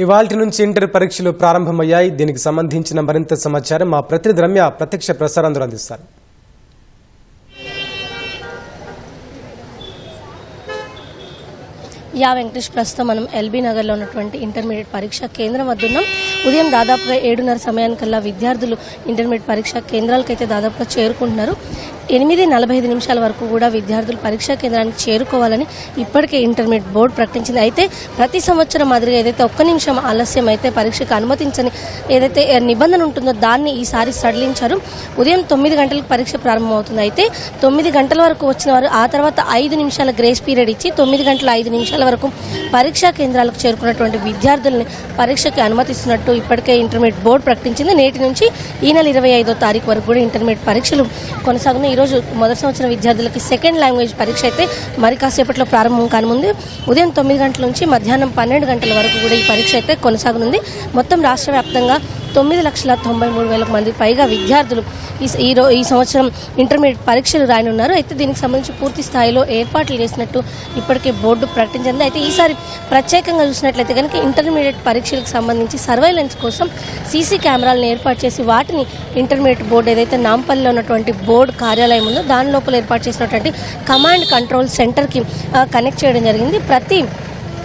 ఇవాల్టి నుంచి ఇంటర్ పరీక్షలు ప్రారంభమయ్యాయి. దీనికి సంబంధించిన మరింత సమాచారం మా ప్రతినిధి రమ్య ప్రత్యక్ష ప్రసారం ద్వారా అందిస్తారు. వెంకటేష్, ప్రస్తుతం మనం ఎల్బీ నగర్లో ఉన్నటువంటి ఇంటర్మీడియట్ పరీక్ష కేంద్రం వద్ద ఉన్నాం. ఉదయం దాదాపుగా 7:30 సమయానికల్లా విద్యార్థులు ఇంటర్మీడియట్ పరీక్ష కేంద్రాలకైతే దాదాపుగా చేరుకుంటున్నారు. 8:45 వరకు కూడా విద్యార్థులు పరీక్షా కేంద్రానికి చేరుకోవాలని ఇప్పటికే ఇంటర్మీడియట్ బోర్డు ప్రకటించింది. అయితే ప్రతి సంవత్సరం మాదిరిగా ఏదైతే 1 నిమిషం ఆలస్యం అయితే పరీక్షకు అనుమతించని ఏదైతే నిబంధన ఉంటుందో దాన్ని ఈసారి సడలించారు. ఉదయం 9 గంటలకు పరీక్ష ప్రారంభమవుతుంది. అయితే 9 గంటల వరకు వచ్చిన వారు ఆ తర్వాత 5 నిమిషాల గ్రేస్ పీరియడ్ ఇచ్చి 9 గంటల 5 నిమిషాల వరకు పరీక్షా కేంద్రాలకు చేరుకున్నటువంటి విద్యార్థుల్ని పరీక్షకి అనుమతిస్తున్నట్టు ఇప్పటికే ఇంటర్మీడియట్ బోర్డు ప్రకటించింది. నేటి నుంచి ఈ నెల 25వ తారీఖు వరకు కూడా ఇంటర్మీడియట్ పరీక్షలు కొనసాగుతున్నాయి. ఈరోజు మొదటి సంవత్సరం విద్యార్థులకి సెకండ్ లాంగ్వేజ్ పరీక్ష అయితే మరి కాసేపట్లో ప్రారంభం కానుంది. ఉదయం 9 గంటల నుంచి మధ్యాహ్నం 12 గంటల వరకు కూడా ఈ పరీక్ష అయితే కొనసాగనుంది. మొత్తం రాష్ట్ర వ్యాప్తంగా 9,93,000 మంది పైగా విద్యార్థులు ఈ సంవత్సరం ఇంటర్మీడియట్ పరీక్షలు రాయనున్నారు. అయితే దీనికి సంబంధించి పూర్తి స్థాయిలో ఏర్పాట్లు చేసినట్టు ఇప్పటికే బోర్డు ప్రకటించింది. అయితే ఈసారి ప్రత్యేకంగా చూసినట్లయితే కనుక ఇంటర్మీడియట్ పరీక్షలకు సంబంధించి సర్వైలెన్స్ కోసం సీసీ కెమెరాలను ఏర్పాటు చేసి వాటిని ఇంటర్మీడియట్ బోర్డు ఏదైతే నాంపల్లిలో ఉన్నటువంటి బోర్డు కార్యాలయం ఉందో దాని లోపల ఏర్పాటు చేసినటువంటి కమాండ్ కంట్రోల్ సెంటర్కి కనెక్ట్ చేయడం జరిగింది. ప్రతి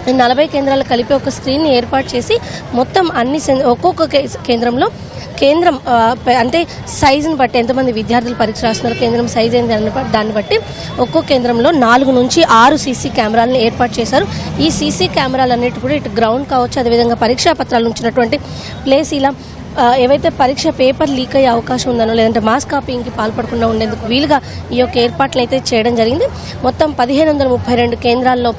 40 కేంద్రాలు కలిపి ఒక స్క్రీన్ని ఏర్పాటు చేసి మొత్తం అన్ని ఒక్కొక్క కేంద్రంలో కేంద్రం అంటే సైజుని బట్టి ఎంతమంది విద్యార్థులు పరీక్ష రాస్తున్నారు, కేంద్రం సైజ్ ఏంటి దాన్ని బట్టి ఒక్కో కేంద్రంలో 4 నుంచి 6 సీసీ కెమెరాలను ఏర్పాటు చేశారు. ఈ సీసీ కెమెరాలన్నిటి కూడా ఇటు గ్రౌండ్ కావచ్చు, అదేవిధంగా పరీక్షా పత్రాలు ఉంచినటువంటి ప్లేస్ ఇలా ఏవైతే పరీక్ష పేపర్ లీక్ అయ్యే అవకాశం ఉందనో లేదంటే మాస్ కాపీయింగ్కి పాల్పడకుండా ఉండేందుకు వీలుగా ఈ యొక్క ఏర్పాట్లు అయితే చేయడం జరిగింది. మొత్తం 1532 కేంద్రాల్లో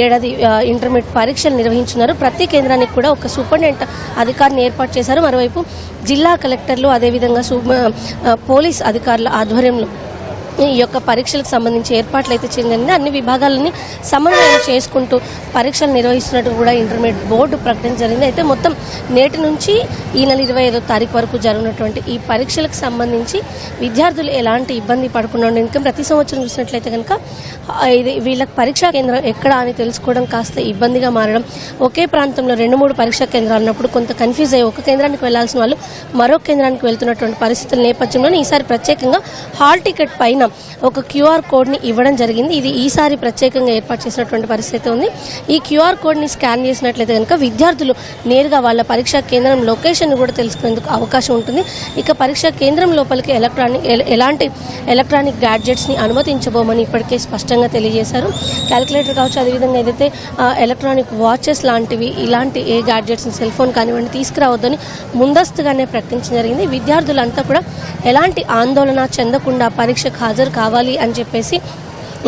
ఏడాది ఇంటర్మీడియట్ పరీక్షలు నిర్వహించున్నారు. ప్రతి కేంద్రానికి కూడా ఒక సూపరింటెండెంట్ అధికారిని ఏర్పాటు చేశారు. మరోవైపు జిల్లా కలెక్టర్లు అదేవిధంగా పోలీస్ అధికారుల ఆధ్వర్యంలో ఈ యొక్క పరీక్షలకు సంబంధించి ఏర్పాట్లు అయితే చెందింది. అన్ని విభాగాలని సమన్వయం చేసుకుంటూ పరీక్షలు నిర్వహిస్తున్నట్టు కూడా ఇంటర్మీడియట్ బోర్డు ప్రకటన జరిగింది. అయితే మొత్తం నేటి నుంచి ఈ నెల 25వ తారీఖు వరకు జరుగుతున్నటువంటి ఈ పరీక్షలకు సంబంధించి విద్యార్థులు ఎలాంటి ఇబ్బంది పడకుండా ఉండేందుకు ప్రతి సంవత్సరం చూసినట్లయితే కనుక వీళ్ళకి పరీక్షా కేంద్రం ఎక్కడ అని తెలుసుకోవడం కాస్త ఇబ్బందిగా మారడం, ఒకే ప్రాంతంలో 2-3 పరీక్షా కేంద్రాలు ఉన్నప్పుడు కొంత కన్ఫ్యూజ్ అయ్యి ఒక కేంద్రానికి వెళ్లాల్సిన వాళ్ళు మరో కేంద్రానికి వెళ్తున్నటువంటి పరిస్థితుల నేపథ్యంలో ఈసారి ప్రత్యేకంగా హాల్ టికెట్ పైన ఒక క్యూఆర్ కోడ్ని ఇవ్వడం జరిగింది. ఇది ఈసారి ప్రత్యేకంగా ఏర్పాటు చేసినటువంటి పరిస్థితి ఉంది. ఈ క్యూఆర్ కోడ్ని స్కాన్ చేసినట్లయితే కనుక విద్యార్థులు నేరుగా వాళ్ళ పరీక్షా కేంద్రం లొకేషన్ కూడా తెలుసుకునేందుకు అవకాశం ఉంటుంది. ఇక పరీక్షా కేంద్రం లోపలికి ఎలాంటి ఎలక్ట్రానిక్ గ్యాడ్జెట్స్ని అనుమతించబోమని ఇప్పటికే స్పష్టంగా తెలియజేశారు. క్యాలిక్యులేటర్ కావచ్చు, అదేవిధంగా ఏదైతే ఎలక్ట్రానిక్ వాచెస్ లాంటివి ఇలాంటి ఏ గ్యాడ్జెట్స్ని సెల్ ఫోన్ కానివ్వండి తీసుకురావద్దని ముందస్తుగానే ప్రకటించడం జరిగింది. విద్యార్థులంతా కూడా ఎలాంటి ఆందోళన చెందకుండా పరీక్షకు హాజరు కావాలి అని చెప్పేసి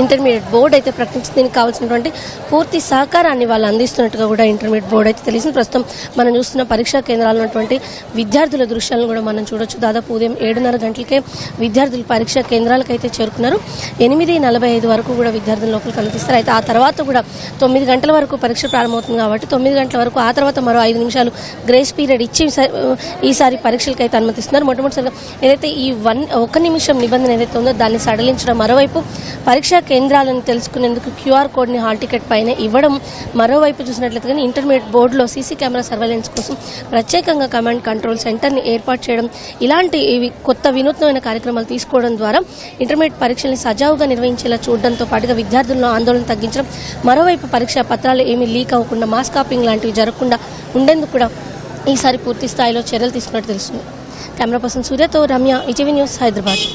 ఇంటర్మీడియట్ బోర్డు అయితే ప్రకటించింది. దీనికి కావాల్సినటువంటి పూర్తి సహకారాన్ని వాళ్ళు అందిస్తున్నట్టుగా కూడా ఇంటర్మీడియట్ బోర్డు అయితే తెలిసింది. ప్రస్తుతం మనం చూస్తున్న పరీక్షా కేంద్రాలు ఉన్నటువంటి విద్యార్థుల దృశ్యాలను కూడా మనం చూడొచ్చు. దాదాపు ఉదయం 7:30 గంటలకే విద్యార్థులు పరీక్షా కేంద్రాలకు అయితే చేరుకున్నారు. 8:45 వరకు కూడా విద్యార్థుల లోపలికి అనుమతిస్తారు. అయితే ఆ తర్వాత కూడా 9 గంటల వరకు పరీక్ష ప్రారంభమవుతుంది కాబట్టి 9 గంటల వరకు ఆ తర్వాత మరో 5 నిమిషాలు గ్రేస్ పీరియడ్ ఇచ్చి ఈసారి పరీక్షలకు అయితే అనుమతిస్తున్నారు. మొట్టమొదటిసారిగా ఏదైతే ఈ 1 నిమిషం నిబంధన ఏదైతే ఉందో దాన్ని సడలించడం, మరోవైపు పరీక్షా కేంద్రాలను తెలుసుకునేందుకు క్యూఆర్ కోడ్ని హాల్ టికెట్ పైన ఇవ్వడం, మరోవైపు చూసినట్లయితే కానీ ఇంటర్మీడియట్ బోర్డులో సీసీ కెమెరా సర్వేలెన్స్ కోసం ప్రత్యేకంగా కమాండ్ కంట్రోల్ సెంటర్ని ఏర్పాటు చేయడం, ఇలాంటి కొత్త వినూత్నమైన కార్యక్రమాలు తీసుకోవడం ద్వారా ఇంటర్మీడియట్ పరీక్షల్ని సజావుగా నిర్వహించేలా చూడడంతో పాటుగా విద్యార్థులను ఆందోళన తగ్గించడం, మరోవైపు పరీక్షా పత్రాలు ఏమీ లీక్ అవ్వకుండా మాస్ కాపింగ్ లాంటివి జరగకుండా ఉండేందుకు కూడా ఈసారి పూర్తి స్థాయిలో చర్యలు తీసుకున్నట్టు తెలుస్తుంది. కెమెరా పర్సన్ సూర్యతో రమ్య, ఈటీవీ న్యూస్, హైదరాబాద్.